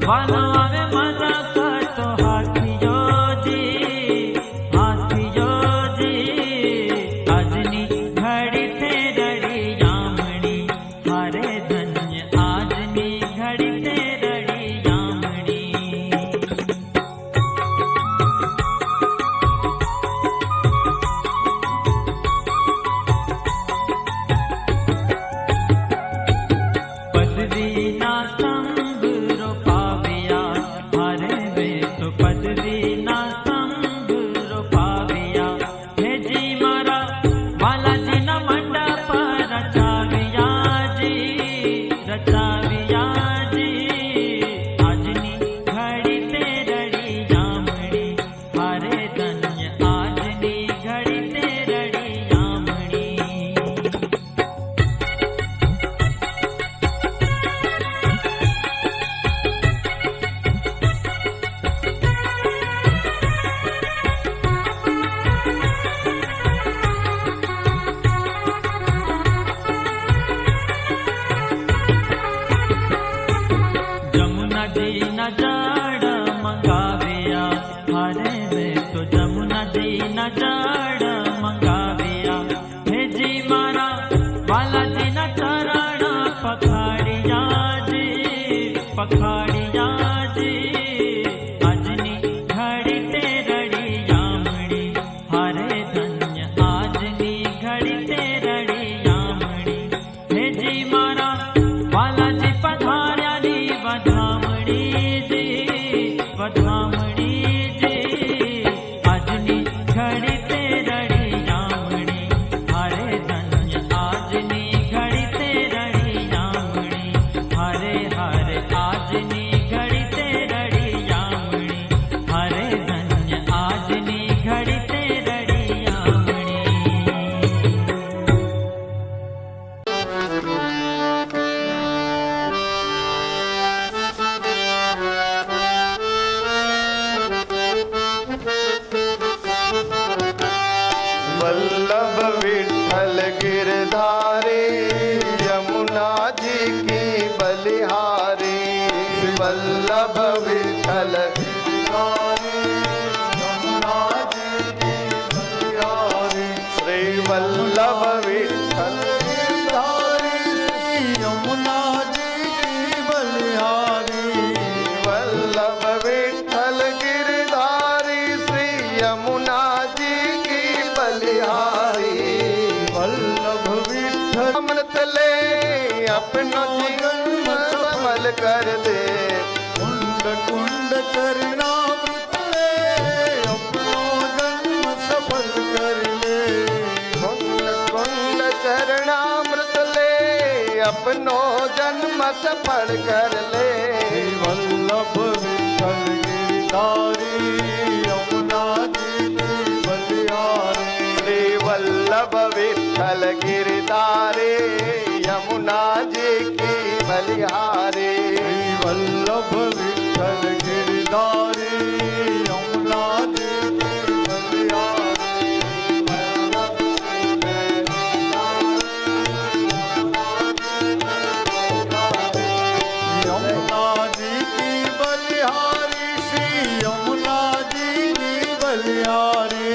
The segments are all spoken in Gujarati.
વાલો આવે મજા કરતો હાથીઓજી, હાથીઓજી. આજની ઘડી તે રડી જામણી, હારે ધન્ય આજની ઘડી તે રડી જામણી. પદવીના સ્તંભ રોપાવ્યા, હારે વે તો પદવીના સ્તંભ રોપાવ્યા. હેજી મારા બાલાજીના મંડપ રચાવ્યાજી, રચાવ્યાજી. આજની ઘડી તે રડી જામણી, હારે ધન્ય આજની ઘડી તે રડી જામણી. જમુનાજીના જળ મંગાવ્યા, હારે મેં તો જમુનાજીના જળ મંગાવ્યા. હેજી મારા બાલાજીના ચરણ પખાડિયાજી, પખાડિયાજી. આજની ઘડી તે રડી જામણી, હારે ધન્ય આજની ઘડી તે રડી જામણી. હેજી મારા બાલાજી પધાર્યાની વધામણીજી, વધામણીજી. આજની ઘડી તે રડી જામણી, હારે ધન્ય આજની ઘડી તે રડી જામણી. હારે હારે આજની ઘડી તે રડી જામણી, હારે ધન્ય આજની ઘડી તે રડી જામણી. वल्लभ विठ्ठल गिरधारी, यमुना जी की बलिहारी. वल्लभ विठ्ठल गिरधारी, यमुना जी की बलिहारी. श्री वल्लभ विठ्ठल गिरधारी, यमुना जी की बलिहारी. वल्लभ विठ्ठल गिरधारी, श्री यमुना जी की बलिहारी. वल्लभ विठ्ठल अमृत ले अपनो जन्म सफल कर दे. कुंड कुंड चरणामृत ले अपनो जन्म सफल कर ले. कुंड कुंड चरणामृत ले अपनो जन्म सफल कर ले. वल्लभ विठ्ठल गिरधारी, यमुना जी की बलिहारी. श्री वल्लभ विठ्ठल गिरधारी, यमुना जी की बलिहारी. वल्लभ विठ्ठल गिरधारी, यमुना जी की बलिहारी. यमुना जी की बलिहारी, श्री यमुना जी की बलिहारी.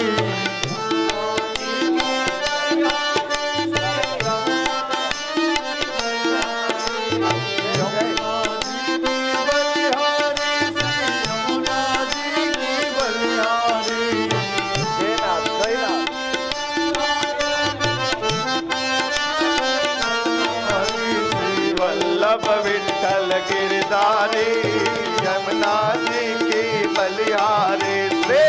वल्लभ विठ्ठल गिरधारी, यमुना जी की बलिहारी. श्री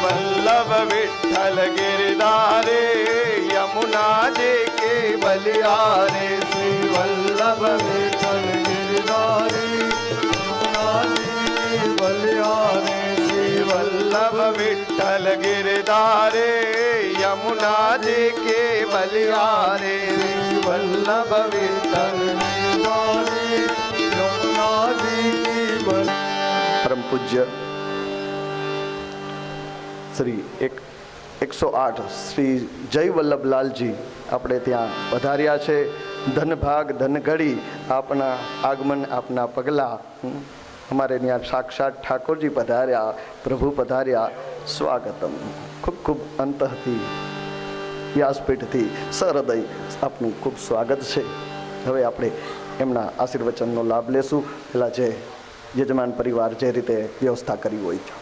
वल्लभ विठ्ठल गिरधारी, यमुना जी की बलिहारी. श्री वल्लभ विठ्ठल गिरधारी, यमुना जी की बलिहारी. श्री वल्लभ विठ्ठल गिरधारी, यमुना जी की बलिहारी. श्री वल्लभ विठ्ठल गिरधारी, यमुना जी की बलिहारी. परम पूज्य श्री 100 108 શ્રી જય વલ્લભલાલજી આપણે ત્યાં પધાર્યા છે. ધનભાગ ધનઘડી આપના આગમન આપના પગલાં. અમારે ત્યાં સાક્ષાત ઠાકોરજી પધાર્યા, પ્રભુ પધાર્યા. સ્વાગતમ. ખૂબ ખૂબ અંતઃથી વ્યાસપીઠથી સહૃદય આપનું ખૂબ સ્વાગત છે. હવે આપણે એમના આશીર્વચનનો લાભ લેશું. પેલા જે યજમાન પરિવાર જે રીતે વ્યવસ્થા કરી હોય છે.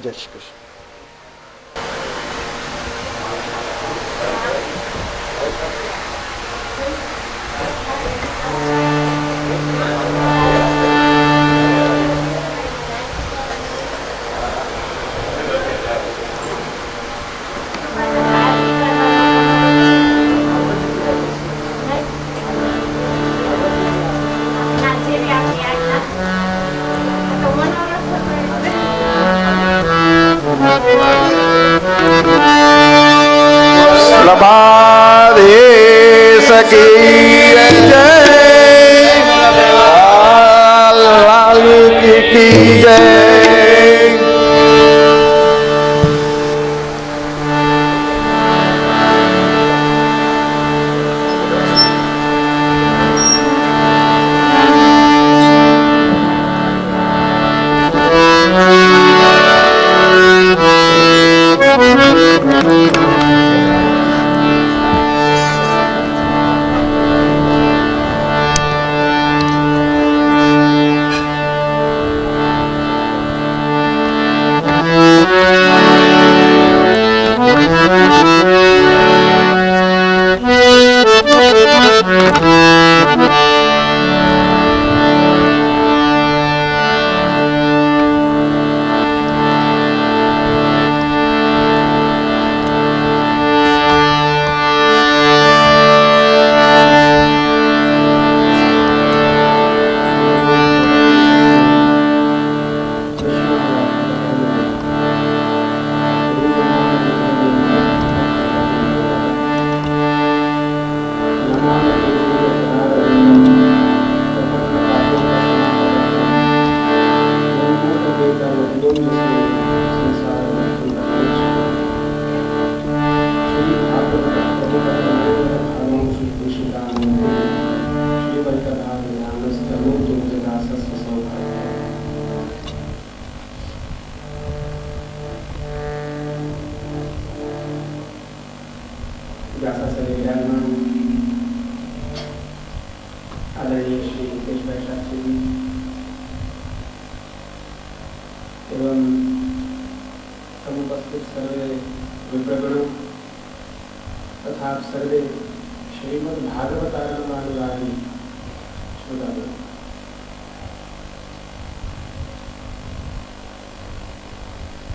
જય શ્રી કૃષ્ણ. પ્રભાદેશ કી જય, લાલ કી જય.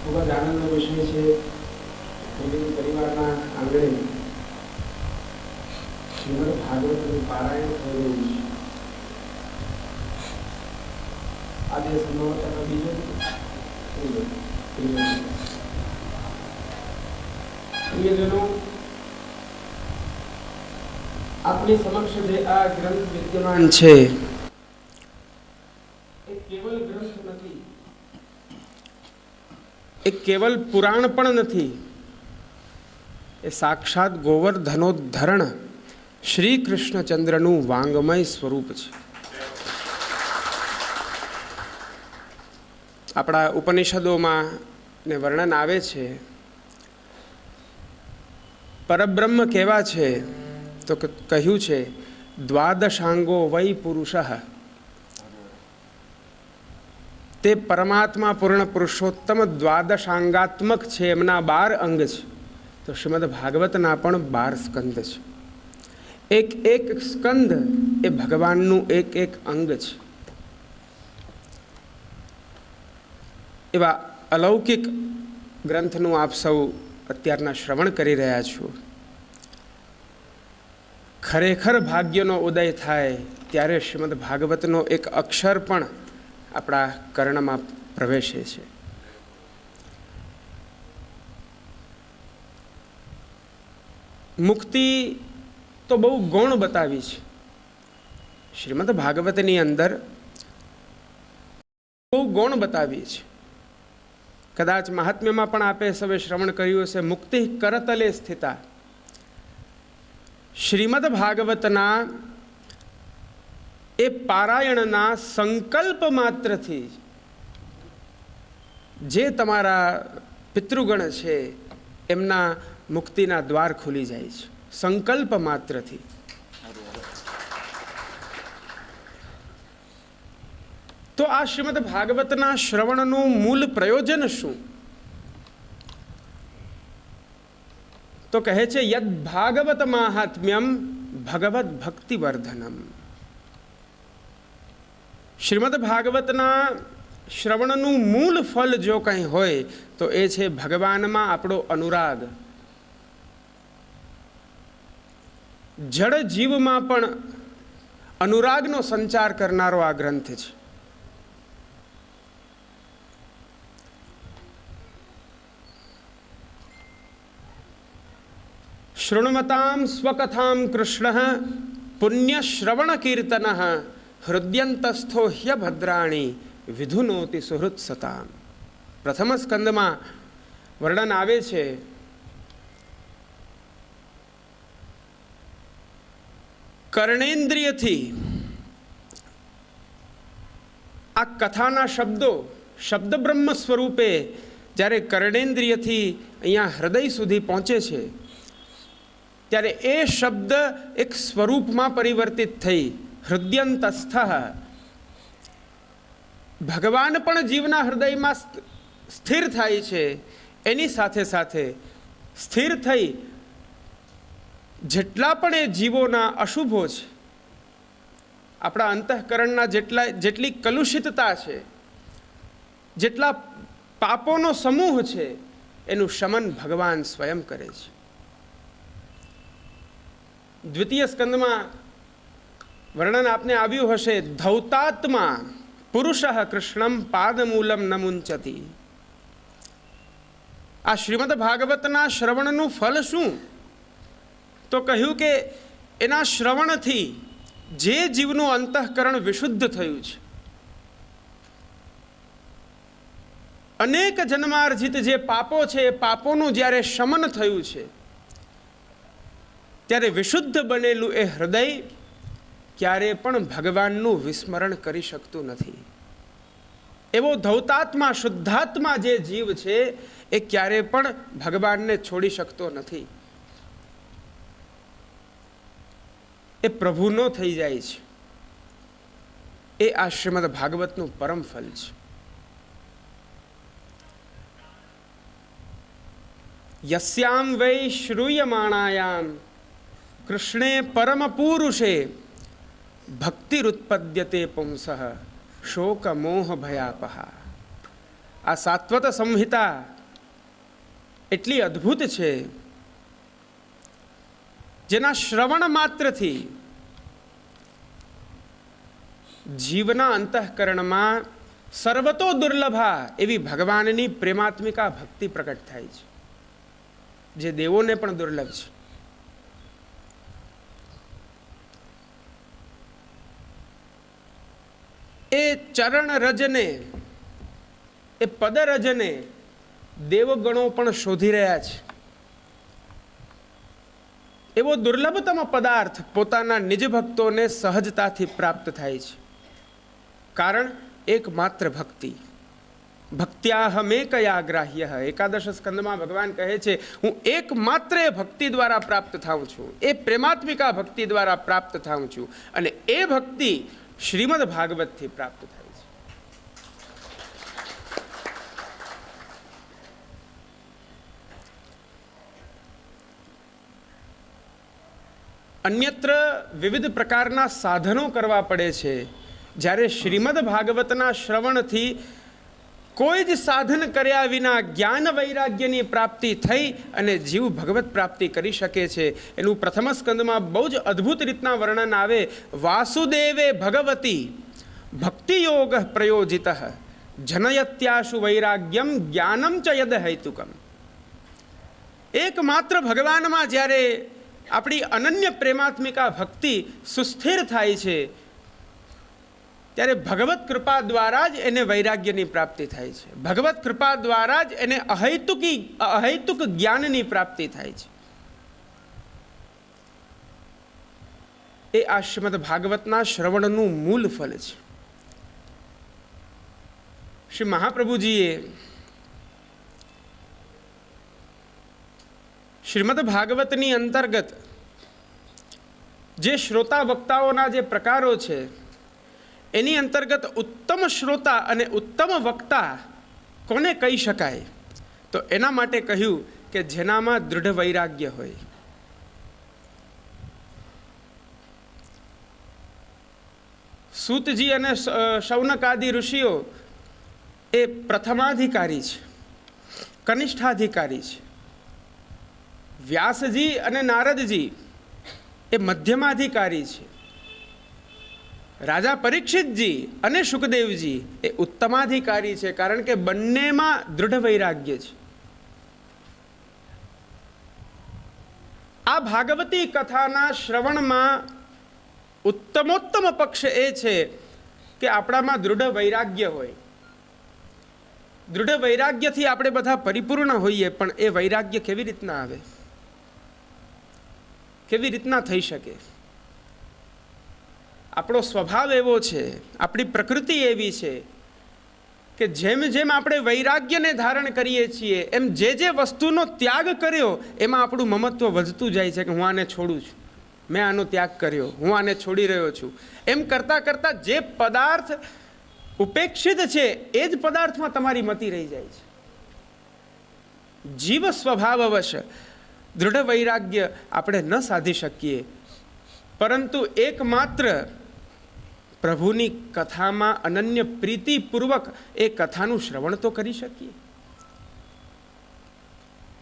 ખૂબ જ આનંદનો વિષય છે. પરિવારના આંગણે શ્રીમદ ભાગવતનું પારાયણ થઈ રહ્યું છે. આજે સંભવતઃ બીજો પ્રિયજનો, આપની સમક્ષ જે આ ગ્રંથ વિદ્યમાન છે એ કેવલ ગ્રંથ નથી, એ કેવલ પુરાણ પણ નથી, એ સાક્ષાત ગોવર્ધનોદ્ધરણ શ્રી કૃષ્ણચંદ્રનું વાંગમય સ્વરૂપ છે. આપણા ઉપનિષદોમાં ને વર્ણન આવે છે, પરબ્રહ્મ કેવા છે તો કહ્યું છે દ્વાદશાંગો વૈ પુરુષઃ, તે પરમાત્મા પૂર્ણ પુરુષોત્તમ દ્વાદશાંગાત્મક છે, એમના 12 અંગ છે. તો શ્રીમદ ભાગવતના પણ 12 સ્કંદ છે. એક એક સ્કંદ એ ભગવાનનું એક એક અંગ છે. એવા અલૌકિક ગ્રંથનું આપ સૌ અત્યારના શ્રવણ કરી રહ્યા છો. ખરેખર ભાગ્યનો ઉદય થાય ત્યારે શ્રીમદ ભાગવતનો એક અક્ષર પણ આપણા કર્ણમાં પ્રવેશે છે. મુક્તિ તો બહુ ગૌણ બતાવી છે શ્રીમદ ભાગવતની અંદર, બહુ ગૌણ બતાવી છે. કદાચ મહાત્મ્યમાં પણ આપે સવે શ્રવણ કર્યું હશે, મુક્તિ કરતલે સ્થિતા. શ્રીમદ ભાગવતના એ પારાયણના સંકલ્પ માત્રથી જે તમારા પિતૃગણ છે એમના મુક્તિના દ્વાર ખુલી જાય છે, સંકલ્પ માત્રથી. તો આ શ્રીમદ ભાગવતના શ્રવણનું મૂળ પ્રયોજન શું? તો કહે છે યદ ભાગવત માહાત્મ્યમ ભગવત ભક્તિવર્ધનમ. શ્રીમદ ભાગવતના શ્રવણનું મૂળ ફલ જો કંઈ હોય તો એ છે ભગવાનમાં આપણો અનુરાગ. જડ જીવમાં પણ અનુરાગનો સંચાર કરનારો આ ગ્રંથ છે. શૃણ્વતામ સ્વકથામ કૃષ્ણ પુણ્યશ્રવણ કીર્તન હૃદયંતસ્થો હ્યભદ્રાણી વિધુનોતિ સુહૃત સતામ. પ્રથમ સ્કંદમાં વર્ણન આવે છે કર્ણેન્દ્રિયથી આ કથાના શબ્દો શબ્દ બ્રહ્મ સ્વરૂપે જ્યારે કર્ણેન્દ્રિયથી અહીંયા હૃદય સુધી પહોંચે છે ત્યારે એ શબ્દ એક સ્વરૂપમાં પરિવર્તિત થઈ હૃદયંતસ્થ, ભગવાન પણ જીવના હૃદયમાં સ્થિર થાય છે. એની સાથે સાથે સ્થિર થઈ જેટલા પણ એ જીવોના અશુભો છે, આપણા અંતઃકરણના જેટલી કલુષિતતા છે, જેટલા પાપોનો સમૂહ છે, એનું શમન ભગવાન સ્વયં કરે છે. દ્વિતીય સ્કંદમાં વર્ણન આપને આવ્યું હશે ધૌતાત્મા પુરુષ કૃષ્ણમ પાદમૂલમ ન મુંચતી. આ શ્રીમદ ભાગવતના શ્રવણનું ફલ શું? તો કહ્યું કે એના શ્રવણથી જે જીવનું અંતઃકરણ વિશુદ્ધ થયું છે, અનેક જન્માર્જિત જે પાપો છે એ પાપોનું જ્યારે શમન થયું છે ત્યારે વિશુદ્ધ બનેલું એ હૃદય ક્યારે પણ ભગવાનનું વિસ્મરણ કરી શકતું નથી. એવો ધૌતાત્મા શુદ્ધાત્મા જે જીવ છે એ ક્યારે પણ ભગવાનને છોડી શકતો નથી. એ પ્રભુનો થઈ જાય છે. એ આ શ્રીમદ ભાગવતનું પરમ ફલ છે. યસ્યામ વૈ શ્રૂયમાણાયામ કૃષ્ણે પરમ પુરુષે ભક્તિરુત્પદ્યતે પુંસઃ શોક મોહ ભયાપહા. આ સાત્વત સંહિતા એટલી અદ્ભુત છે જેના શ્રવણ માત્રથી જીવના અંતઃકરણમાં સર્વતો દુર્લભા એવી ભગવાનની પ્રેમાત્મિકા ભક્તિ પ્રકટ થાય છે, જે દેવોને પણ દુર્લભ છે. એ ચરણ રજને, એ પદ રજને દેવગણો પણ શોધી રહ્યા છે. એવો દુર્લભતમ પદાર્થ પોતાના નિજ ભક્તોને સહજતાથી પ્રાપ્ત થાય છે. કારણ એકમાત્ર ભક્તિ. ભક્ત્યાહમેકયા ગ્રાહ્ય. એકાદશ સ્કંદમાં ભગવાન કહે છે હું એકમાત્ર ભક્તિ દ્વારા પ્રાપ્ત થાઉં છું, એ પ્રેમાત્મિકા ભક્તિ દ્વારા પ્રાપ્ત થાઉં છું, અને એ ભક્તિ શ્રીમદ ભાગવતથી પ્રાપ્ત થાય છે. અન્યત્ર વિવિધ પ્રકારના સાધનો કરવા પડે છે. જ્યારે શ્રીમદ ભાગવતના શ્રવણથી કોઈ જ સાધન કર્યા વિના જ્ઞાન વૈરાગ્યની પ્રાપ્તિ થઈ અને જીવ ભગવત પ્રાપ્તિ કરી શકે છે. એનું પ્રથમ સ્કંદમાં બહુ જ અદ્ભુત રીતના વર્ણન આવે. વાસુદેવે ભગવતી ભક્તિયોગ પ્રયોજિત જનયત્યાશુ વૈરાગ્યમ જ્ઞાનમ ચ યદ હૈતુકમ. એકમાત્ર ભગવાનમાં જ્યારે આપણી અનન્ય પ્રેમાત્મિકા ભક્તિ સુસ્થિર થાય છે ત્યારે ભગવત કૃપા દ્વારા જ એને વૈરાગ્યની પ્રાપ્તિ થાય છે. ભગવત કૃપા દ્વારા જ એને અહૈતુક જ્ઞાનની પ્રાપ્તિ થાય છે. એ આ શ્રીમદ ભાગવતના શ્રવણનું મૂળ ફલ છે. શ્રી મહાપ્રભુજીએ શ્રીમદ ભાગવતની અંતર્ગત જે શ્રોતા વક્તાઓના જે પ્રકારો છે એની અંતર્ગત ઉત્તમ શ્રોતા અને ઉત્તમ વક્તા કોને કહી શકાય, તો એના માટે કહ્યું કે જેનામાં દૃઢ વૈરાગ્ય હોય. સૂતજી અને શૌનક આદિ ઋષિઓ એ પ્રથમાધિકારી છે, કનિષ્ઠાધિકારી છે. વ્યાસજી અને નારદજી એ મધ્યમાધિકારી છે. રાજા પરીક્ષિતજી અને શુકદેવજી એ ઉત્તમાધિકારી છે, કારણ કે બંનેમાં દૃઢ વૈરાગ્ય છે. આ ભાગવતી કથાના શ્રવણમાં ઉત્તમોત્તમ પક્ષ એ છે કે આપણામાં દૃઢ વૈરાગ્ય હોય. દૃઢ વૈરાગ્યથી આપણે બધા પરિપૂર્ણ હોઈએ, પણ એ વૈરાગ્ય કેવી રીતના આવે, કેવી રીતના થઈ શકે? આપણો સ્વભાવ એવો છે, આપણી પ્રકૃતિ એવી છે કે જેમ જેમ આપણે વૈરાગ્યને ધારણ કરીએ છીએ એમ જે જે વસ્તુનો ત્યાગ કર્યો એમાં આપણું મમત્વ વધતું જાય છે કે હું આને છોડું છું, મેં આનો ત્યાગ કર્યો, હું આને છોડી રહ્યો છું. એમ કરતાં કરતાં જે પદાર્થ ઉપેક્ષિત છે એ જ પદાર્થમાં તમારી મતિ રહી જાય છે. જીવ સ્વભાવવશ દૃઢ વૈરાગ્ય આપણે ન સાધી શકીએ, પરંતુ એકમાત્ર પ્રભુની કથામાં અનન્ય પ્રીતિપૂર્વક એ કથાનું શ્રવણ તો કરી શકીએ.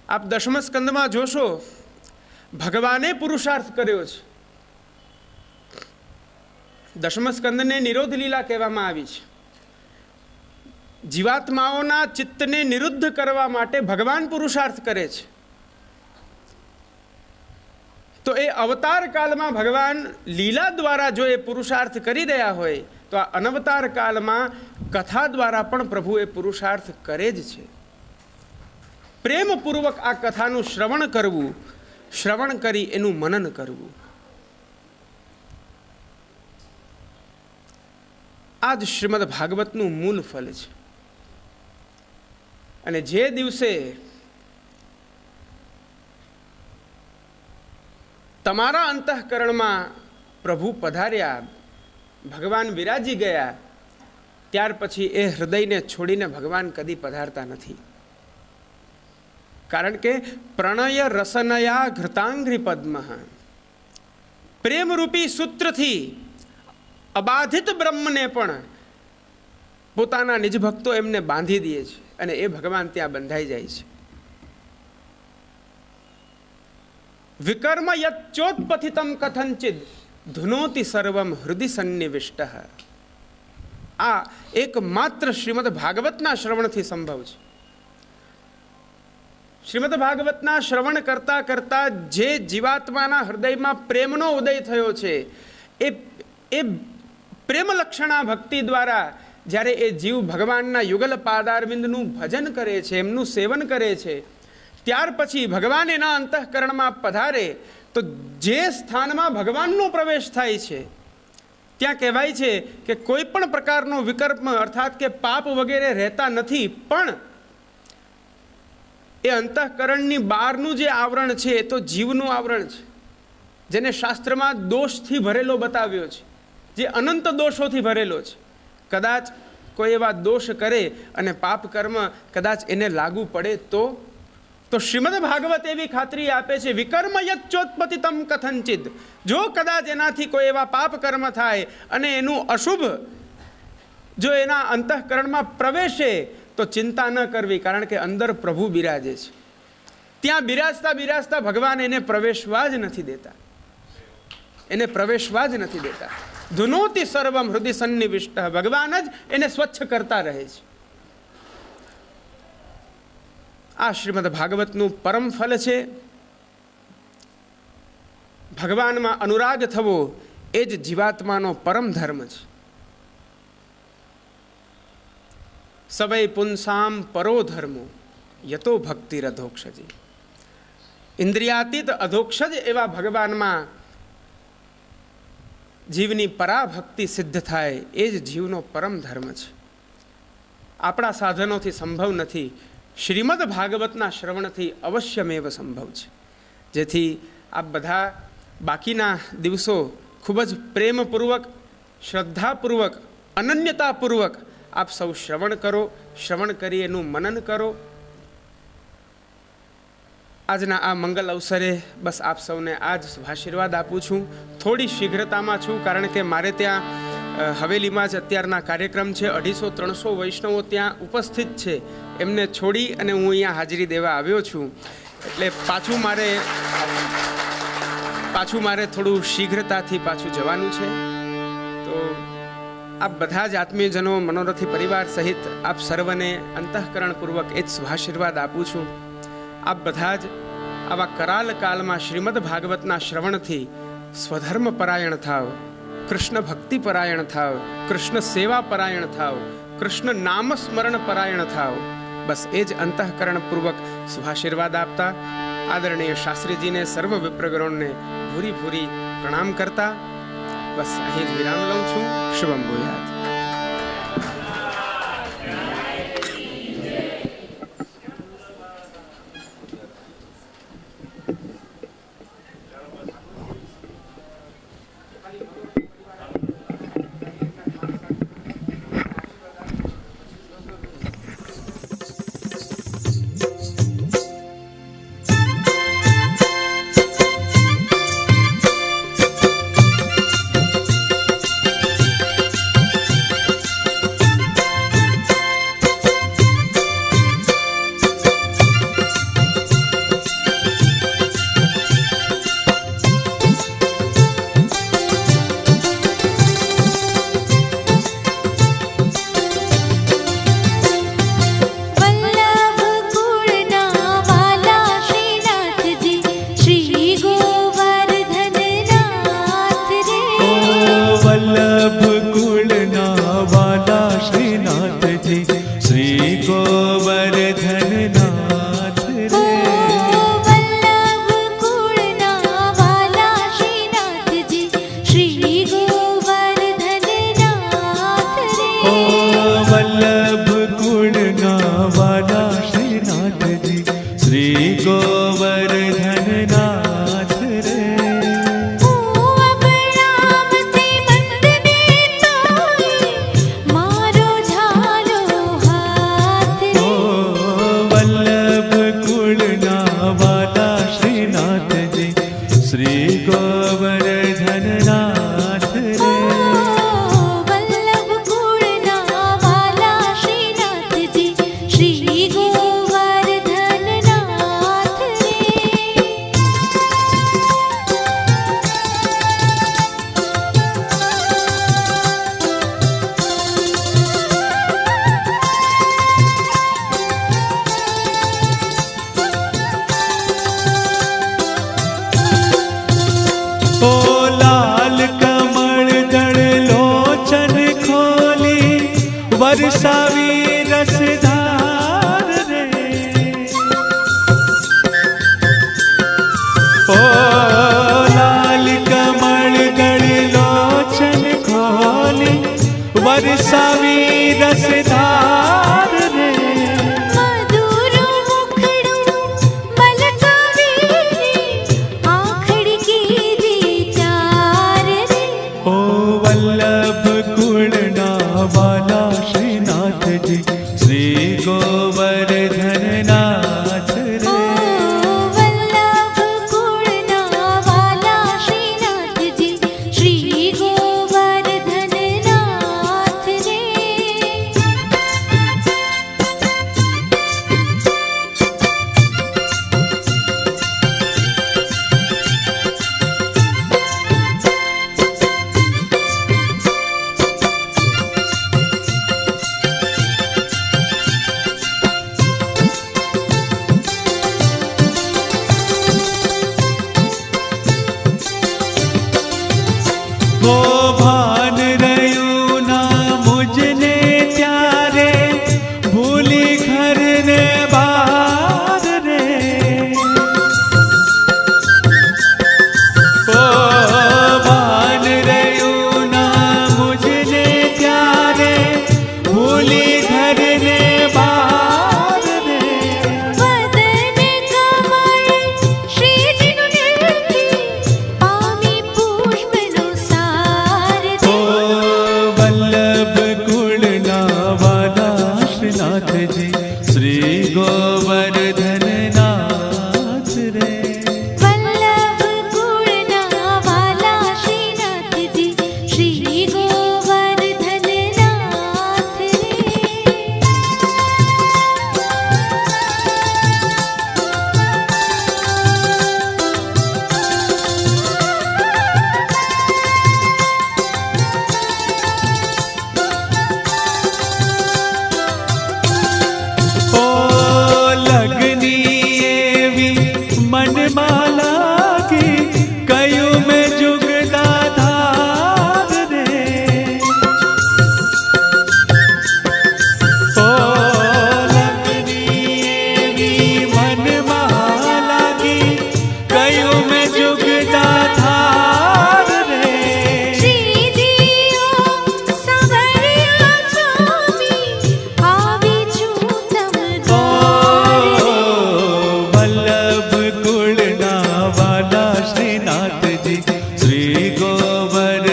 આપ દશમ સ્કંદમાં જોશો, ભગવાને પુરુષાર્થ કર્યો છે. દશમ સ્કંદને નિરોધ લીલા કહેવામાં આવી છે. જીવાત્માઓના ચિત્તને નિરુદ્ધ કરવા માટે ભગવાન પુરુષાર્થ કરે છે. તો એ અવતાર કાળમાં ભગવાન લીલા દ્વારા જો એ પુરુષાર્થ કરી રહ્યા હોય, તો આ અનવતાર કાળમાં કથા દ્વારા પણ પ્રભુ એ પુરુષાર્થ કરે જ છે. પ્રેમપૂર્વક આ કથાનું શ્રવણ કરવું, શ્રવણ કરી એનું મનન કરવું, આ જ શ્રીમદ ભાગવતનું મૂળ ફલ છે. અને જે દિવસે તમારા અંતઃકરણમાં પ્રભુ પધાર્યા, ભગવાન વિરાજી ગયા, ત્યાર પછી એ હૃદયને છોડીને ભગવાન કદી પધારતા નથી. કારણ કે પ્રણય રસનયા ઘૃતાંઘ્રિ પદ્મ, પ્રેમરૂપી સૂત્રથી અબાધિત બ્રહ્મને પણ પોતાના નિજ ભક્તો એમને બાંધી દે છે અને એ ભગવાન ત્યાં બંધાઈ જાય છે. વિકર્મ યચ્ચોત્પથિતમ કથંચિદ ધુનોતિ સર્વમ હૃદય સન્નિવિષ્ટ. આ એકમાત્ર શ્રીમદ ભાગવતના શ્રવણથી સંભવ છે. શ્રીમદ ભાગવતના શ્રવણ કરતા કરતા જે જીવાત્માના હૃદયમાં પ્રેમનો ઉદય થયો છે, એ પ્રેમ લક્ષણા ભક્તિ દ્વારા જ્યારે એ જીવ ભગવાનના યુગલ પાદારવિંદનું ભજન કરે છે, એમનું સેવન કરે છે, ત્યાર પછી ભગવાન એના અંતઃકરણમાં પધારે તો જે સ્થાનમાં ભગવાનનો પ્રવેશ થાય છે ત્યાં કહેવાય છે કે કોઈ પણ પ્રકારનો વિકલ્પ અર્થાત કે પાપ વગેરે રહેતા નથી. પણ એ અંતઃકરણની બહારનું જે આવરણ છે એ તો જીવનું આવરણ છે, જેને શાસ્ત્રમાં દોષથી ભરેલો બતાવ્યો છે, જે અનંત દોષોથી ભરેલો છે. કદાચ કોઈ એવા દોષ કરે અને પાપ કર્મ કદાચ એને લાગુ પડે તો શ્રીમદ ભાગવત એવી ખાતરી આપે છે, વિકર્મ યચ્ચોત્પતિતમ કથંચિદ, જો કદાચ એનાથી કોઈ એવા પાપ કર્મ થાય અને એનું અશુભ જો એના અંતઃકરણમાં પ્રવેશે તો ચિંતા ન કરવી, કારણ કે અંદર પ્રભુ બિરાજે છે. ત્યાં બિરાજતા બિરાજતા ભગવાન એને પ્રવેશવા જ નથી દેતા, એને પ્રવેશવા જ નથી દેતા. ધુનોતિ સર્વમ હૃદય સન્નિવિષ્ટ, ભગવાન જ એને સ્વચ્છ કરતા રહે છે. આ શ્રીમદ ભાગવતનું પરમ ફલ છે. ભગવાનમાં અનુરાગ થવો એ જ જીવાત્માનો પરમ ધર્મ છે. સવૈ પુંસામ પરો ધર્મો યતો ભક્તિર અધોક્ષજી. ઇન્દ્રિયાતીત અધોક્ષજ એવા ભગવાનમાં જીવની પરાભક્તિ સિદ્ધ થાય એ જ જીવનો પરમ ધર્મ છે. આપણા સાધનોથી સંભવ નથી, શ્રીમદ ભાગવતના શ્રવણથી અવશ્યમેવ સંભવ છે. જેથી આપ બધા બાકીના દિવસો ખૂબ જ પ્રેમપૂર્વક, શ્રદ્ધાપૂર્વક, અનન્યતાપૂર્વક આપ સૌ શ્રવણ કરો, શ્રવણ કરી એનું મનન કરો. આજના આ મંગલ અવસરે બસ આપ સૌને આ જ શુભાશીર્વાદ આપું છું. થોડી શીઘ્રતામાં છું, કારણ કે મારે ત્યાં હવેલીમાં જ અત્યારના કાર્યક્રમ છે. 250-300 વૈષ્ણવો ત્યાં ઉપસ્થિત છે. એમને છોડી અને હું અહીંયા હાજરી દેવા આવ્યો છું. એટલે પાછું મારે થોડું શીઘ્રતાથી પાછું જવાનું છે. તો આપ બધા જ આત્મીયજનો, મનોરથી પરિવાર સહિત આપ સર્વને અંતઃકરણપૂર્વક એ જ શુભાશીર્વાદ આપું છું. આપ બધા જ આવા કરાલ કાળમાં શ્રીમદ ભાગવતના શ્રવણથી સ્વધર્મ પરાયણ થાવ, કૃષ્ણ ભક્તિ પરાયણ થાવ, કૃષ્ણ સેવા પરાયણ થાવ, કૃષ્ણ નામ સ્મરણ પરાયણ થાવ. બસ એ જ અંતઃકરણપૂર્વક શુભાશીર્વાદ આપતા આદરણીય શાસ્ત્રીજીને, સર્વ વિપ્રગણોને ભૂરી ભૂરી પ્રણામ કરતા બસ અહીં જ વિરામ લઉં છું. શુભમ ભૂયાત.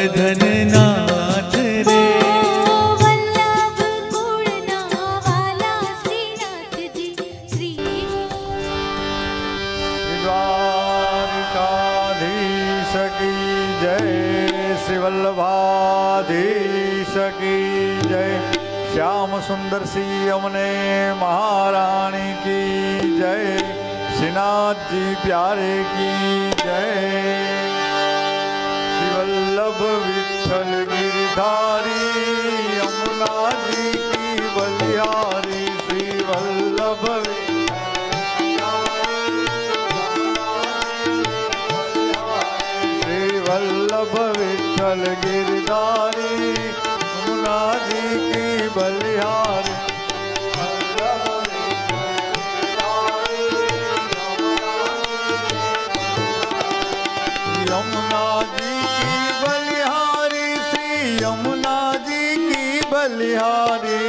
ગોવર્ધનનાથ રે વલ્લભ કુળના વાલા શ્રીનાથજી શ્રી દ્વારિકાધીશ કી જય, શ્રી વલ્લભાધીશ કી જય, શ્યામ સુંદર સિંહ અમને મહારાણી કી જય, શ્રીનાથજી પ્યારે કી જય, શ્રી વલ્લભ વિઠ્ઠલ ગિરધારી યમુનાજી કી બલિહારી, શ્રી વલ્લભ वल्लभ विठ्ठल गिरधारी यमुनाजी की बलिहारी, यमुनाजी की बलिहारी, श्री यमुनाजी की बलिहारी,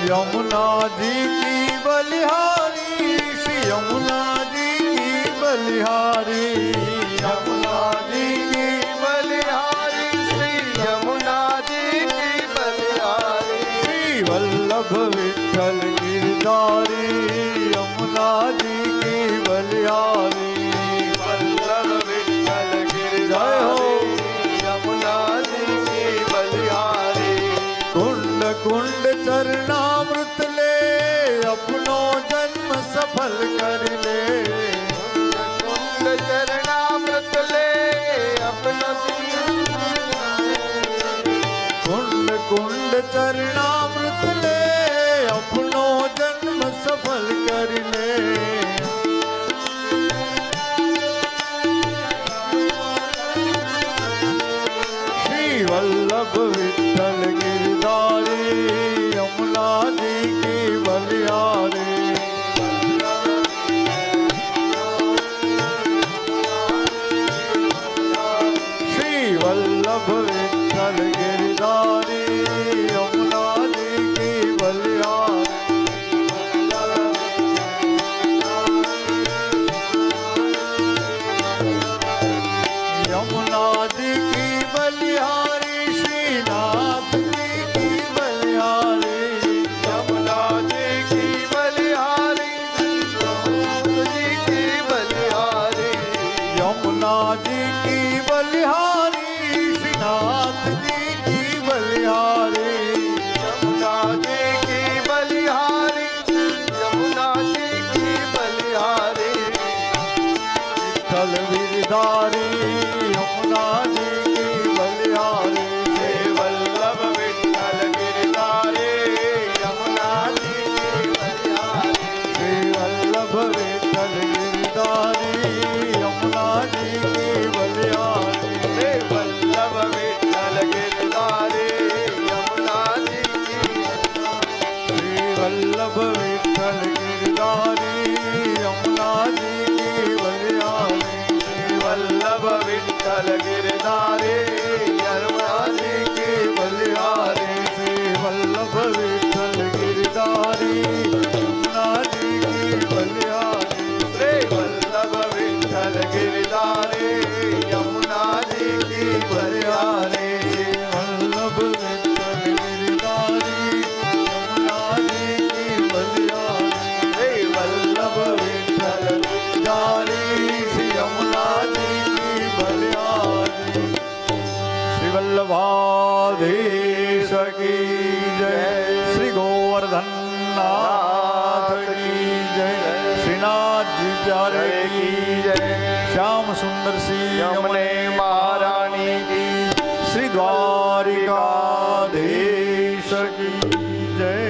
यमुना जी की बलिहारी, श्री यमुना जी की बलिहारी, यमुना जी की बलिहारी, श्री यमुना जी की बलिहारी, श्री वल्लभ विठ्ठल गिरधारी यमुना जी की बलिहारी, वल्लभ विठ्ठल गिरधारी यमुना जी की बलिहारी, कुंड कुंड चरणामृत ले अपनो जन्म सफल कर ले, कुंड चरणामृत ले अपना, कुंड कुंड चरणामृत ले अपनो जन्म सफल कर ले, श्री वल्लभ विठ्ठल गिरधारी यमुना जी की बलिहारी, श्री वल्लभ विठ्ठल गिरधारी यमुना जी की बलिहारी, यमुना जी की बलिहारी, श्रीनाथ जी की बलिहारी, यमुना जी की बलिहारी, श्रीनाथ जी की बलिहारी, यमुना जी की बलिहारी, श्रीनाथ जी की बलिहारी, यमुना जी की बलिहारी, यमुना जी की बलिहारी, विठ्ठल गिरधारी यमुना जी की बलिहारी, श्री वल्लभ विठ्ठल गिरधारी यमुना जी की बलिहारी, श्री वल्लभ विठ्ठल गिरधारी यमुना जी की बलिहारी, श्री वल्लभ विठ्ठल गिरधारी यमुना जी की, श्री वल्लभ विठ्ठल गिरधारी यमुना जी की बलिहारी, श्री वल्लभ विठ्ठल गिरधारी यमुना जी की बलिहारी, श्री वल्लभ विठ्ठल गिरधारी यमुना जी की बलिहारी, श्री वल्लभ विठ्ठल गिरधारी यमुना जी की बलिहारी, श्री वल्लभ विठ्ठल गिरधारी यमुना जी की बलिहारी, श्री वल्लभ विठ्ठल गिरधारी श्री यमुना जी की बलिहारी, श्री वल्लभाधीश की जय, श्री गोवर्धननाथ की जय, श्रीनाथ जी प्यारे की जय, श्याम सुंदर सिंह यमुने महारानी की, श्री द्वारिकाधीश की जय।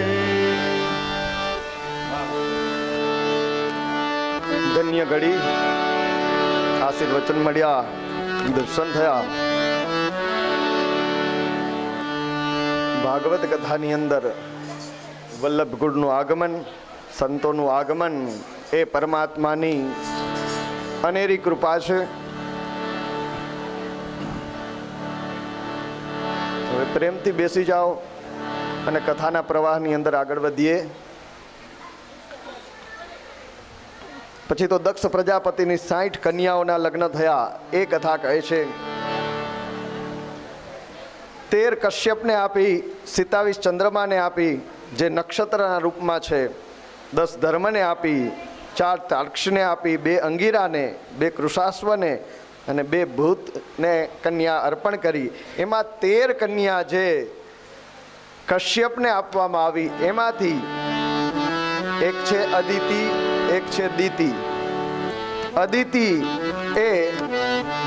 ધન્ય ઘડી આશીર્વચન મળ્યા, દર્શન થયા. ભાગવત કથાની અંદર વલ્લભ ગુરુનું આગમન, સંતોનું આગમન એ પરમાત્માની અનેરી કૃપા છે. હવે પ્રેમથી બેસી જાઓ અને કથાના પ્રવાહની અંદર આગળ વધીએ. પછી તો દક્ષ પ્રજાપતિની 60 કન્યાઓના લગ્ન થયા. એ કથા કહે છે 13 કશ્યપને આપી, 27 ચંદ્રમાને આપી જે નક્ષત્રના રૂપમાં છે, 10 ધર્મને આપી, 4 તાર્ક્ષને આપી, 2 અંગીરાને, 2 કૃષાશ્વને અને 2 ભૂતને કન્યા અર્પણ કરી. એમાં 13 કન્યા જે કશ્યપને આપવામાં આવી એમાંથી એક છે અદિતિ, એક છે દિતિ. અદિતિ એ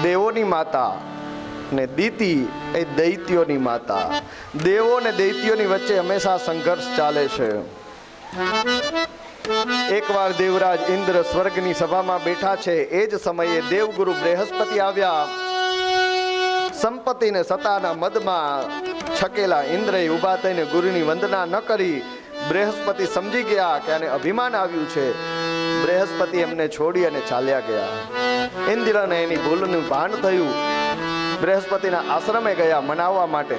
દેવોની માતા ને દિતિ એ દૈત્યોની માતા. દેવો અને દૈત્યોની વચ્ચે હંમેશા સંઘર્ષ ચાલે છે. એકવાર દેવરાજ ઇન્દ્ર સ્વર્ગની સભામાં બેઠા છે. એ જ સમયે દેવગુરુ બૃહસ્પતિ આવ્યા. સંપત્તિ ને સતાના મદમાં છકેલા ઇન્દ્રએ ઊભા થઈને ગુરુની વંદના ન કરી. બૃહસ્પતિ સમજી ગયા કે આને અભિમાન આવ્યું છે. બૃહસ્પતિ એમને છોડી અને ચાલ્યા ગયા. ઇન્દ્રને એની ભૂલનું ભાન થયું. બૃહસ્પતિના આશ્રમે ગયા મનાવવા માટે.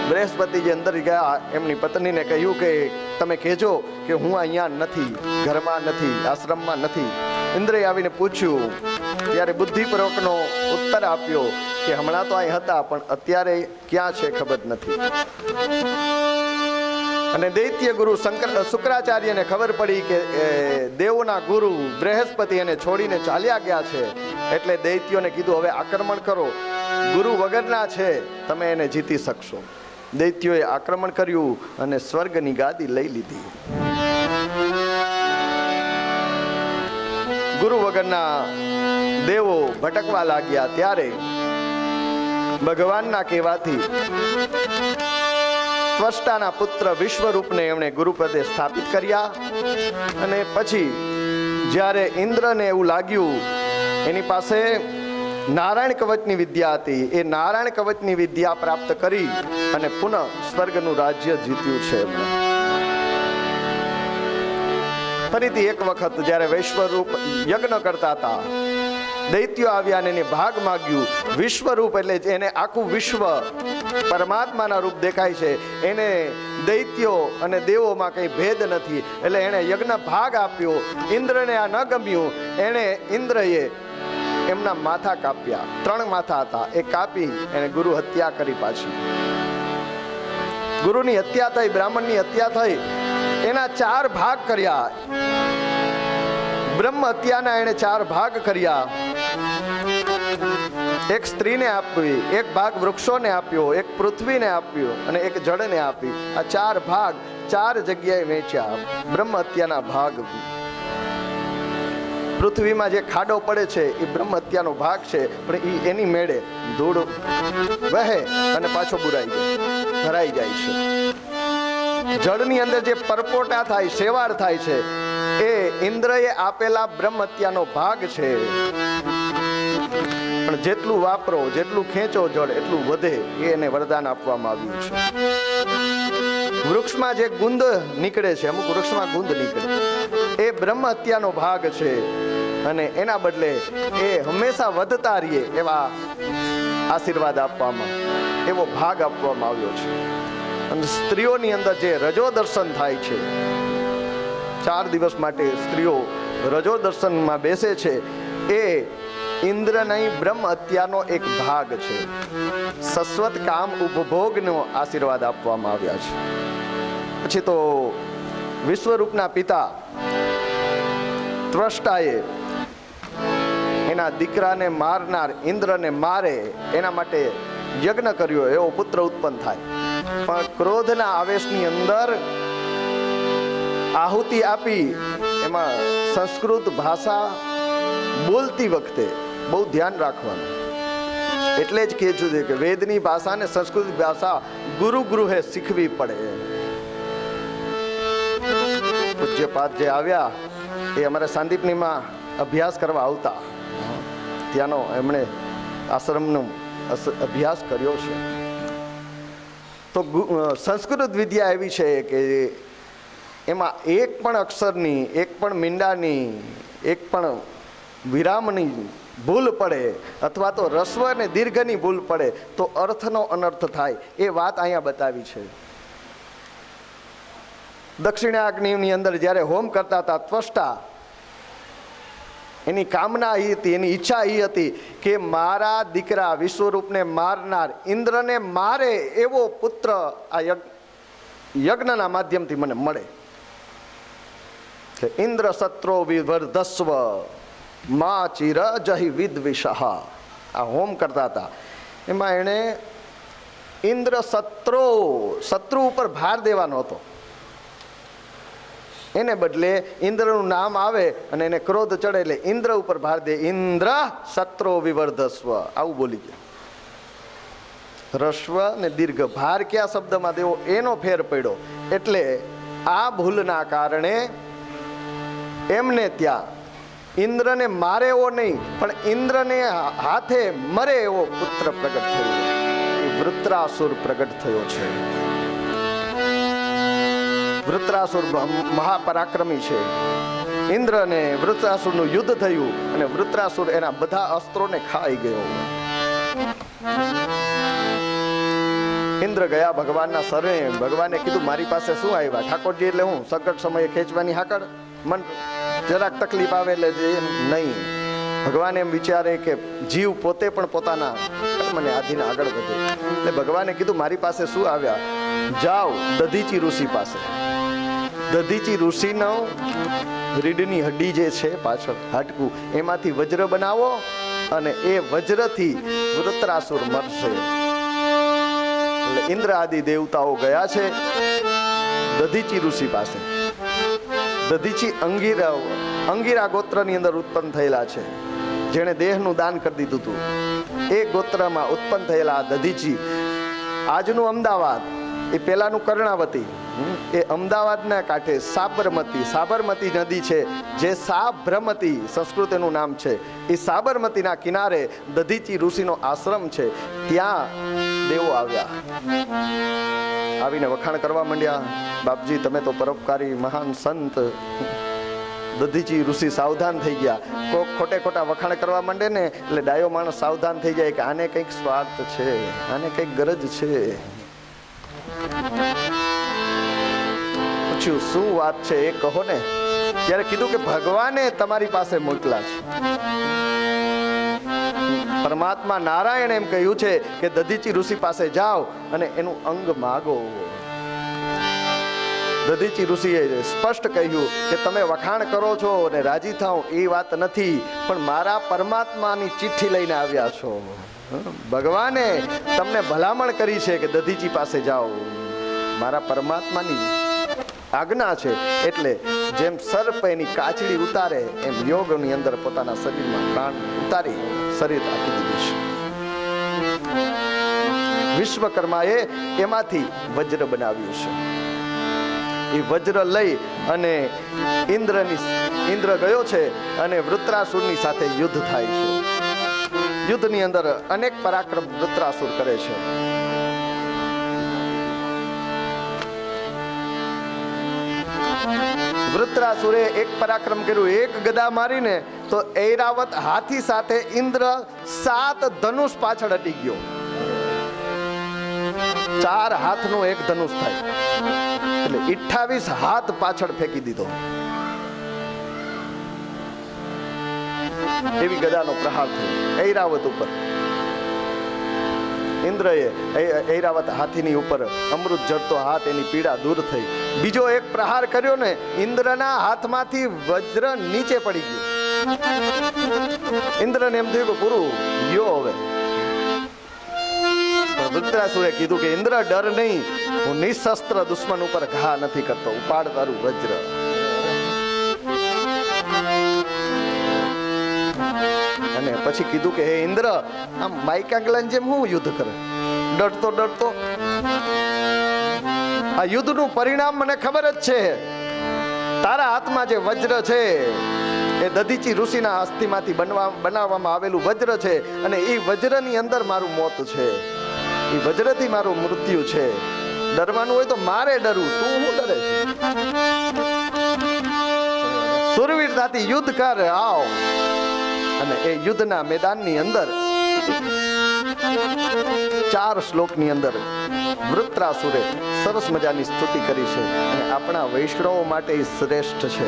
બૃહસ્પતિજી અંદર ગયા, એમની પત્નીને કહ્યું કે તમે કહેજો કે હું અહીંયા નથી, ઘરમાં નથી, આશ્રમમાં નથી. ઇન્દ્રએ આવીને પૂછ્યું ત્યારે બુદ્ધિપૂર્વકનો ઉત્તર આપ્યો કે હમણાં તો અહીં હતા પણ અત્યારે ક્યાં છે ખબર નથી. અને દૈત્ય ગુરુ શુક્રાચાર્યને ખબર પડી કે દેવોના ગુરુ બૃહસ્પતિ એને છોડીને ચાલ્યા ગયા છે. એટલે દૈત્યોને કીધું હવે આક્રમણ કરો, ગુરુ વગરના છે, તમે એને જીતી શકશો. દૈત્યોએ આક્રમણ કર્યું અને સ્વર્ગની ગાદી લઈ લીધી. ગુરુ વગરના દેવો ભટકવા લાગ્યા. ત્યારે ભગવાનના કહેવાથી ત્વષ્ટાના પુત્ર વિશ્વરૂપને એમણે ગુરુપદે સ્થાપિત કર્યા. અને પછી જ્યારે ઇન્દ્રને એવું લાગ્યું એની પાસે નારાયણ કવચની વિદ્યા હતી, એ નારાયણ કવચની વિદ્યા પ્રાપ્ત કરી અને પુનઃ સ્વર્ગનું રાજ્ય જીત્યું છે એમણે. ફરીથી એક વખત જ્યારે વૈશ્વરૂપ યજ્ઞ કરતા હતા, દૈત્યો આવ્યા અને એને ભાગ માગ્યું. વિશ્વરૂપ એટલે એને આખું વિશ્વ પરમાત્માના રૂપ દેખાય છે. એને દૈત્યો અને દેવોમાં કંઈ ભેદ નથી. એટલે એને યજ્ઞ ભાગ આપ્યો. ઇન્દ્રને આ ન ગમ્યું. એને ઇન્દ્રએ એમના માથા કાપ્યા. 3 માથા હતા, એ કાપી એને ગુરુ હત્યા કરી. પાછી ગુરુની હત્યા થઈ, બ્રાહ્મણની હત્યા થઈ. એના 4 ભાગ કર્યા. બ્રહ્મ હત્યાના એને 4 ભાગ કર્યા. એક સ્ત્રીને આપી, એક ભાગ વૃક્ષોને આપ્યો, એક પૃથ્વીને આપ્યો અને એક જળને આપી. આ 4 ભાગ 4 જગ્યાએ વહેંચ્યા. બ્રહ્મ હત્યાના ભાગ. પૃથ્વીમાં જે ખાડો પડે છે એ બ્રહ્મ હત્યાનો ભાગ છે, પણ એની મેળે ધૂળ વહે અને પાછો ભરાઈ જાય છે. જળની અંદર જે પરપોટા થાય, શેવાળ થાય છે, એ ઇન્દ્રએ આપેલા બ્રહ્મ હત્યાનો ભાગ છે. પણ જેટલું વાપરો, જેટલું ખેંચો જળ એટલું વધે, એ એને વરદાન આપવામાં આવ્યું છે. વૃક્ષમાં જે ગુંદ નીકળે છે, અમુક વૃક્ષમાં ગુંદ નીકળે, એ બ્રહ્મ હત્યાનો ભાગ છે. અને એના બદલે એ હંમેશા વધતા રહીએ એવા આશીર્વાદ આપવામાં, એવો ભાગ આપવામાં આવ્યો છે. અને સ્ત્રીઓની અંદર જે રજો દર્શન થાય છે, 4 દિવસ માટે સ્ત્રીઓ રજો દર્શનમાં બેસે છે, એ ઇન્દ્રની બ્રહ્મ હત્યાનો એક ભાગ છે. શાશ્વત કામ ઉપભોગનો આશીર્વાદ આપવામાં આવ્યા છે. પછી તો વિશ્વરૂપના પિતા ત્વષ્ટાએ એના દીકરાને મારનાર ઇન્દ્રને મારે એના માટે યજ્ઞ કર્યો, એવો પુત્ર ઉત્પન્ન થાય. પણ ક્રોધના આવેશની અંદર આહુતિ આપી. એમાં સંસ્કૃત ભાષા બોલતી વખતે બહુ ધ્યાન રાખવાનું. એટલે જ કહેવું છે કે વેદની ભાષા ને સંસ્કૃત ભાષા ગુરુ ગૃહે શીખવી પડે. પૂજ્યપાદ જે આવ્યા એ અમારા સાંદીપનીમાં અભ્યાસ કરવા આવતા. ત્યાંનો એમણે આશ્રમનો અભ્યાસ કર્યો છે. તો સંસ્કૃત વિદ્યા એવી છે કે એમાં એક પણ અક્ષરની, એક પણ મીંડાની, એક પણ વિરામની ભૂલ પડે અથવા તો રસ્વ અને દીર્ઘની ભૂલ પડે તો અર્થનો અનર્થ થાય. એ વાત અહીંયા બતાવી છે. દક્ષિણાગ્નિની અંદર જ્યારે હોમ કરતા હતા ત્વષ્ટા, એની કામના એ હતી, એની ઈચ્છા એ હતી કે મારા દીકરા વિશ્વરૂપને મારનાર ઇન્દ્રને મારે એવો પુત્ર આ યજ્ઞના માધ્યમથી મને મળે. ઇન્દ્ર સત્રો વિવર્ધસ્વ મા ચિર જહિ વિદ્વિષહ, આ હોમ કરતા હતા. એમાં એણે ઇન્દ્ર શત્રુ ઉપર ભાર દેવાનો હતો. એને બદલે ઇન્દ્રનું નામ આવે અને એને ક્રોધ ચડે એટલે ઇન્દ્ર ઉપર ભાર દે. ઇન્દ્ર સત્રો વિવર્ધસ્વ, આવું બોલી ગયા. રસ્વ ને દીર્ઘ ભાર કયા શબ્દમાં દેવો એનો ફેર પડ્યો. એટલે આ ભૂલના કારણે એમને ત્યાં ઇન્દ્રને મારે એવો નહીં પણ ઇન્દ્રને હાથે મરે એવો પુત્ર પ્રગટ થયો. એ વૃત્રાસુર પ્રગટ થયો છે. વૃત્રાસુર મહાપરાક્રમી છે. ઇન્દ્ર અને વૃત્રાસુરનું યુદ્ધ થયું અને વૃત્રાસુર એના બધા અસ્ત્રોને ખાઈ ગયો. ઇન્દ્ર ગયા ભગવાનના શરણે. ભગવાને કીધું મારી પાસે શું આવ્યા ઠાકોરજી? એટલે હું સંકટ સમયે ખેંચવાની હાકડ, મન જરાક તકલીફ આવે એટલે નહીં. ભગવાન એમ વિચારે કે જીવ પોતે પણ પોતાના કર્મને આધીન આગળ વધે. એટલે ભગવાને કીધું મારી પાસે શું આવ્યા? જાઓ દધીચી ઋષિ પાસે. દધીચી ઋષિનો રીડની હड्डी જે છે પાછળ હાડકું, એમાંથી વજ્ર બનાવો અને એ વજ્રથી વૃત્રાસુર મરશે. એટલે ઇન્દ્ર આદિ દેવતાઓ ગયા છે દધીચી ઋષિ પાસે. દધીચી અંગીરા ગોત્રની અંદર ઉત્પન્ન થયેલા છે, જેણે દેહનું દાન કરી દીધું હતું. એ ગોત્રમાં ઉત્પન્ન થયેલા દધીચી આજનું અમદાવાદ, એ પેલાનું કર્ણાવતી, એ અમદાવાદના કાંઠે સાબરમતી નદી છે, જે સાબ્રમતી સંસ્કૃતનું નામ છે. એ સાબરમતીના કિનારે દધીચી ઋષિનો આશ્રમ છે. ત્યાં દેવો આવ્યા, આવીને વખાણ કરવા માંડ્યા. બાપજી તમે તો પરોપકારી મહાન સંત. દધીચી ઋષિ સાવધાન થઈ ગયા. કોક ખોટા વખાણ કરવા માંડે ને એટલે ડાયો માણસ સાવધાન થઈ જાય કે આને કંઈક સ્વાર્થ છે, આને કંઈક ગરજ છે. પૂછ્યું શું વાત છે એ કહો ને. ત્યારે કીધું કે ભગવાને તમારી પાસે મોકલા છે. પરમાત્મા નારાયણ એમ કહ્યું છે કે દધીચી ઋષિ પાસે જાઓ અને એનું અંગ માગો. દધીચી ઋષિએ સ્પષ્ટ કહ્યું કે તમે વખાણ કરો છો અને રાજી થાવ એ વાત નથી, પણ મારા પરમાત્માની ચિઠ્ઠી લઈને આવ્યા છો. ભગવાને તમને ભલામણ કરી છે કે દધીચી પાસે જાઓ. મારા પરમાત્માની આજ્ઞા છે. એટલે જેમ સર્પ એની કાચડી ઉતારે એમ યોગની અંદર પોતાના શરીરમાં પ્રાણ ઉતારી શરીર આપી દીધું છે. વિશ્વકર્માએ એમાંથી વજ્ર બનાવ્યું છે. એ વજ્ર લઈ અને ઇન્દ્ર ગયો છે અને વૃત્રાસુરની સાથે યુદ્ધ થાય છે. યુદ્ધની અંદર અનેક પરાક્રમ વૃત્રાસુર કરે છે. વૃત્રાસુરે એક પરાક્રમ કર્યું, એક ગદા મારીને તો ઐરાવત હાથી સાથે ઇન્દ્ર 7 ધનુષ પાછળ હટી ગયો. 4 હાથનું એક ધનુષ થાય એટલે 28 હાથ પાછળ ફેંકી દીધો. એવી ગદાનો પ્રહાર થયો ઐરાવત ઉપર. ઇન્દ્રએ ઐરાવત હાથીની ઉપર અમૃત જડતો હાથ, એની પીડા દૂર થઈ. બીજો એક પ્રહાર કર્યો ને ઇન્દ્રના હાથમાંથી વજ્ર નીચે પડી ગયું. ઇન્દ્રને એમ થયું કે પૂરું ગયો હવે. વૃત્રાસુરે કીધું કે ઇન્દ્ર ડર નહીં, હું નિશસ્ત્ર દુશ્મન ઉપર ઘા નથી કરતો, ઉપાડ તારું વજ્ર. અને પછી કીધું કે હે ઇન્દ્ર, આમ માઇકાંગલાન જેમ હું યુદ્ધ કરે, ડરતો. આ યુદ્ધનું પરિણામ મને ખબર જ છે. તારા હાથમાં જે વજ્ર છે એ દધીચી ઋષિના અસ્થિમાંથી બનાવવામાં આવેલું વજ્ર છે અને એ વજ્રની અંદર મારું મોત છે, એ વજ્રથી મારું મૃત્યુ છે. ડરવાનું હોય તો મારે ડરવું, તું શું ડરે છે? સુરવીરતાથી યુદ્ધ કર, આવ. અને એ યુદ્ધના મેદાનની અંદર 4 શ્લોકની અંદર વૃત્રાસુરે સરસ મજાની સ્તુતિ કરી છે અને આપણા વૈષ્ણવો માટે એ શ્રેષ્ઠ છે.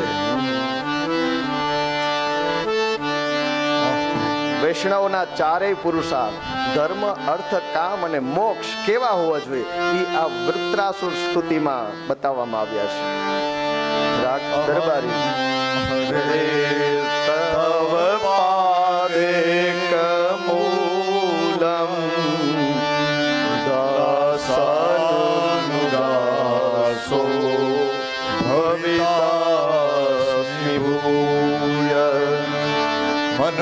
વૈષ્ણવના ચારેય પુરુષાર્થ ધર્મ, અર્થ, કામ અને મોક્ષ કેવા હોવા જોઈએ એ આ વૃત્રાસુર સ્તુતિમાં બતાવવામાં આવ્યા છે. રાગ દરબારી તવ પાદેકમૂલમ દાસાનુદાસો ભવિતાસ્મિ ભૂય મન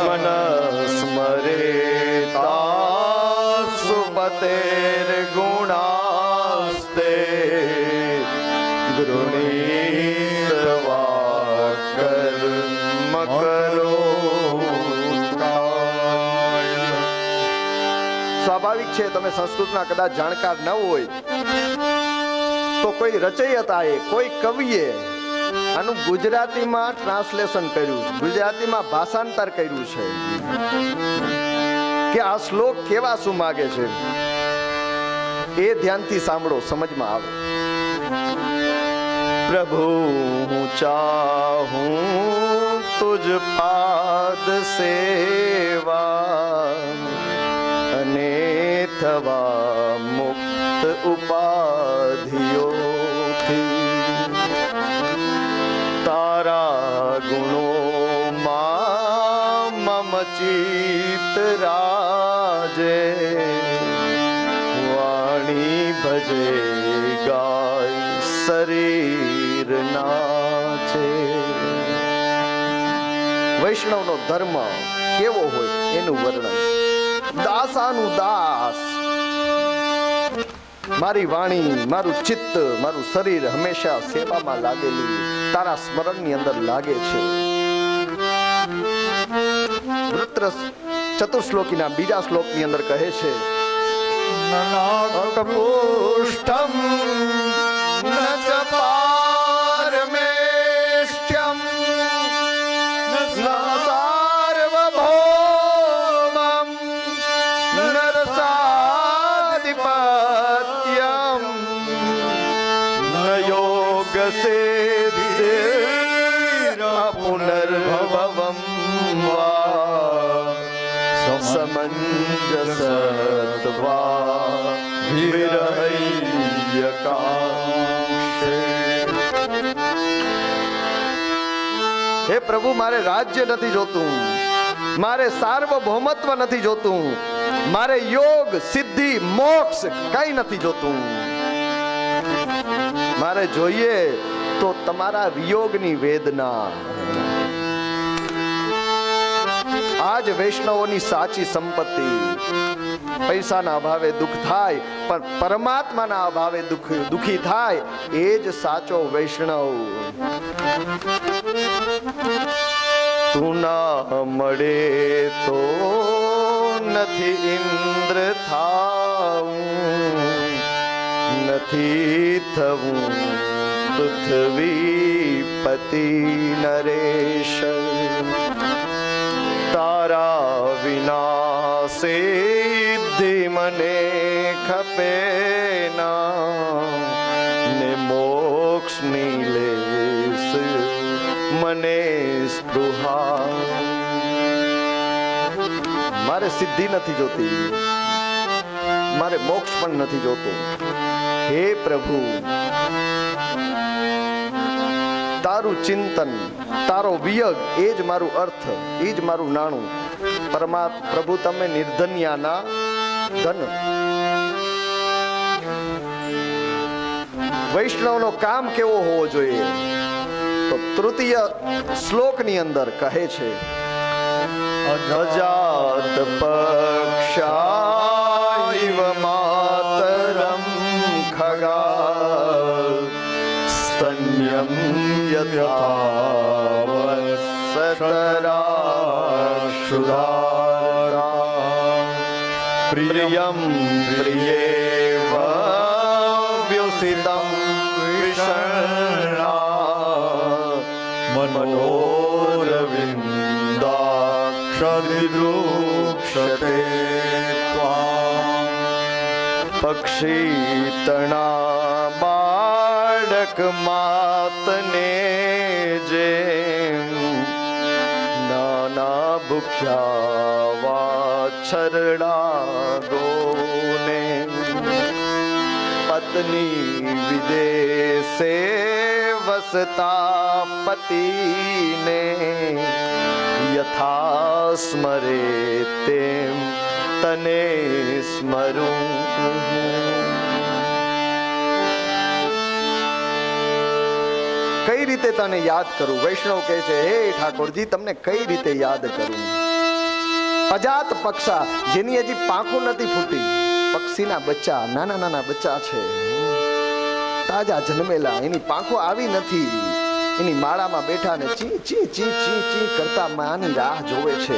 સ્મરેતા સુપતેર ગુણાસ્તે ગૃણીતવા કર્મ કરો. સ્વાભાવિક છે તમે સંસ્કૃતના કદાચ જાણકાર ન હોય તો કોઈ રચયિતાએ, કોઈ કવિએ આનું ગુજરાતીમાં ટ્રાન્સલેશન કર્યું, ગુજરાતીમાં ભાષાંતર કર્યું છે કે આ શ્લોક કેવા શું માગે છે એ ધ્યાનથી સાંભળો, સમજમાં આવે. પ્રભુ હું ચાહું તુજ પાદ સેવા અને થવા મુક્ત ઉપાધિઓથી. તારા ગુણોમાં મમ ચિત્ત રાજે વાણી ભજે ગાય શરીર નાચે. વૈષ્ણવનો ધર્મ કેવો હોય એનું વર્ણન. દાસાનું દાસ, મારી વાણી, મારું ચિત્ત, મારું શરીર હંમેશા સેવામાં લાગેલું, તારા સ્મરણની અંદર લાગે છે. વૃત્ર ચતુશ્લોકીના બીજા શ્લોકની અંદર કહે છે નનાકપુષ્ટમ ન ચ પારમેષ્ટ્યમ ન સાર્વભૌમમ ન રસાધિપત્યમ ન યોગ સિદ્ધિર પુનર્ભવમ વા સમંજસત્વા વિરહ્યકાંક્ષે. હે પ્રભુ, મારે રાજ્ય નથી જોતું, મારે સાર્વભૌમત્વ નથી જોતું, મારે યોગ, સિદ્ધિ, મોક્ષ કઈ નથી જોતું. મારે જોઈએ તો તમારા વિયોગની વેદના. આજ વૈષ્ણવોની સાચી સંપત્તિ. પૈસાના અભાવે દુઃખ થાય પણ પરમાત્માના અભાવે દુઃખી થાય એ જ સાચો વૈષ્ણવ. તું ના મળે તો નથી ઇન્દ્ર થાવું, નથી થવું પૃથ્વીપતિ નરેશ. તારા વિના સિદ્ધિ મને ખપે ના ને મોક્ષની લેસ મને સ્પૃહા. મારે સિદ્ધિ નથી જોતી, મારે મોક્ષ પણ નથી જોતું. હે પ્રભુ, તારું ચિંતન, તારો વિયગ એ જ મારું અર્થ, એ જ મારું નાણું. પ્રભુ તમે નિર્ધન્યાના ધન. વૈષ્ણવનો કામ કેવો હોવો જોઈએ તો તૃતીય શ્લોકની અંદર કહે છે અજાત પક્ષાઇવ માતરમ ખગા સ્તન્યમ યથા સતરાશુધારા પ્રિયમ પ્રિયેવ વ્યુસિતમ વિષણા મનોરવિંદાક્ષદૃક્ષતે ત્વામ. પક્ષી તણા બાળક માતને જેમ નાના ભૂખ્યા વાછરડા ગોને પત્ની વિદેશે વસતા પતિને યથા સ્મરે તેમ તને સ્મરું. કઈ રીતે તને યાદ કરું? વૈષ્ણવ કહે છે, હે ઠાકોરજી, તમને કઈ રીતે યાદ કરું? અજાત પક્ષા, જેની હજી પાંખો નથી ફૂટી, પક્ષીના બચ્ચા, નાના નાના બચ્ચા છે, તાજા જન્મેલા, એની પાંખો આવી નથી, એની માળામાં બેઠા ને ચી ચી ચી ચી ચી કરતા માની રાહ જોવે છે.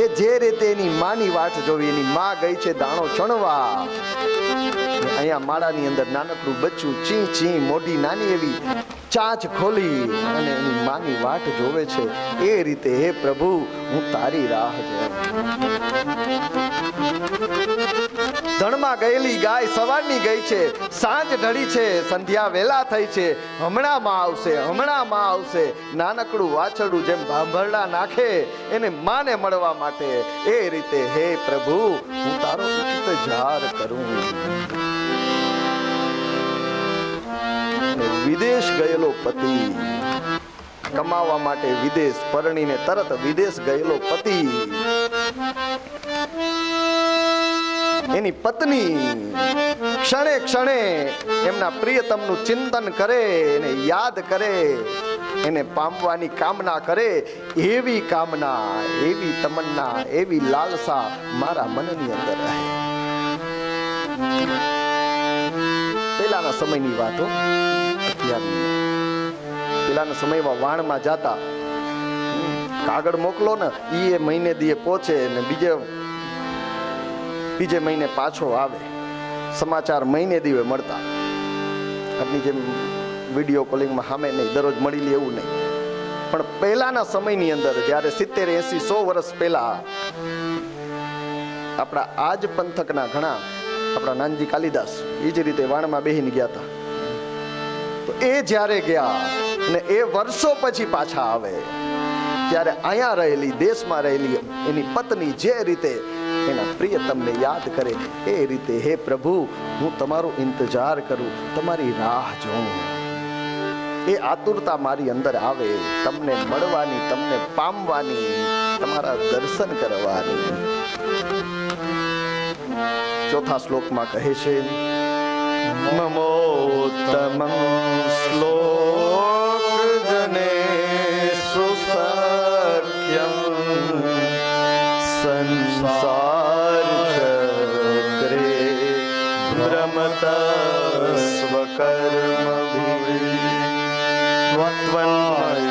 એ જે રીતે એની માની વાટ જોવી, એની માં ગઈ છે દાણો ચણવા, અહીંયા માળાની અંદર નાનકડું બચ્ચું ચી ચી મોઢી નાની એવી ચાંચ ખોલી અને એની માની વાટ જોવે છે. એ રીતે હે પ્રભુ, હું તારી રાહ જોઉં. ધણમાં ગયેલી ગાય સવારની ગઈ છે, સાંજ ઢળી છે, સંધ્યા વેલા થઈ છે, હમણાં માં આવશે, હમણાં માં આવશે. નાનકડું વાછરડું જેમ ભાંભરડા નાખે એને માને મળવા માટે, એ રીતે હે પ્રભુ, હું તારો ઇંતજાર કરું. વિદેશ ગયેલો પતિ, કમાવા માટે વિદેશ, પરણીને તરત વિદેશ ગયેલો પતિ, એની પત્ની ક્ષણે ક્ષણે એમના પ્રિયતમનું ચિંતન કરે, એને યાદ કરે, એને પામવાની કામના કરે. એવી કામના, એવી તમન્ના, એવી લાલસા મારા મનની અંદર રહે. પેલાના સમયની વાતો, પેલાના સમયમાં વાણમાં જાતા, કાગળ મોકલો ને, એ મહિને દીએ પહોંચે ને બીજે મહિને પાછો આવે. સમાચાર મહિને દીવે મળતા. આપની જેમ વિડીયો કોલિંગમાં સામે નહીં, દરરોજ મળી લે એવું નહીં. પણ પહેલાના સમયની અંદર, જ્યારે 70, 80, 100 વર્ષ પહેલા આપણા આજ પંથકના ઘણા, આપણા નાનજી કાલિદાસ એ જ રીતે વાણમાં બેહીને ગયા હતા. તો એ જ્યારે ગયા અને એ વર્ષો પછી પાછા આવે, ત્યારે અહીંયા રહેલી, દેશમાં રહેલી એની પત્ની જે રીતે એના પ્રિયતમને યાદ કરે, એ રીતે હે પ્રભુ, હું તમારો ઇંતજાર કરું, તમારી રાહ જોઉં. એ આતુરતા મારી અંદર આવે, તમને મળવાની, તમને પામવાની, તમારા દર્શન કરવાની. ચોથા શ્લોકમાં કહે છે, મમોત્તમં શ્લોક જને સુસખ્યમ સંસાર ચક્રે ભ્રમત સ્વકર્મભિ ત્વન્મય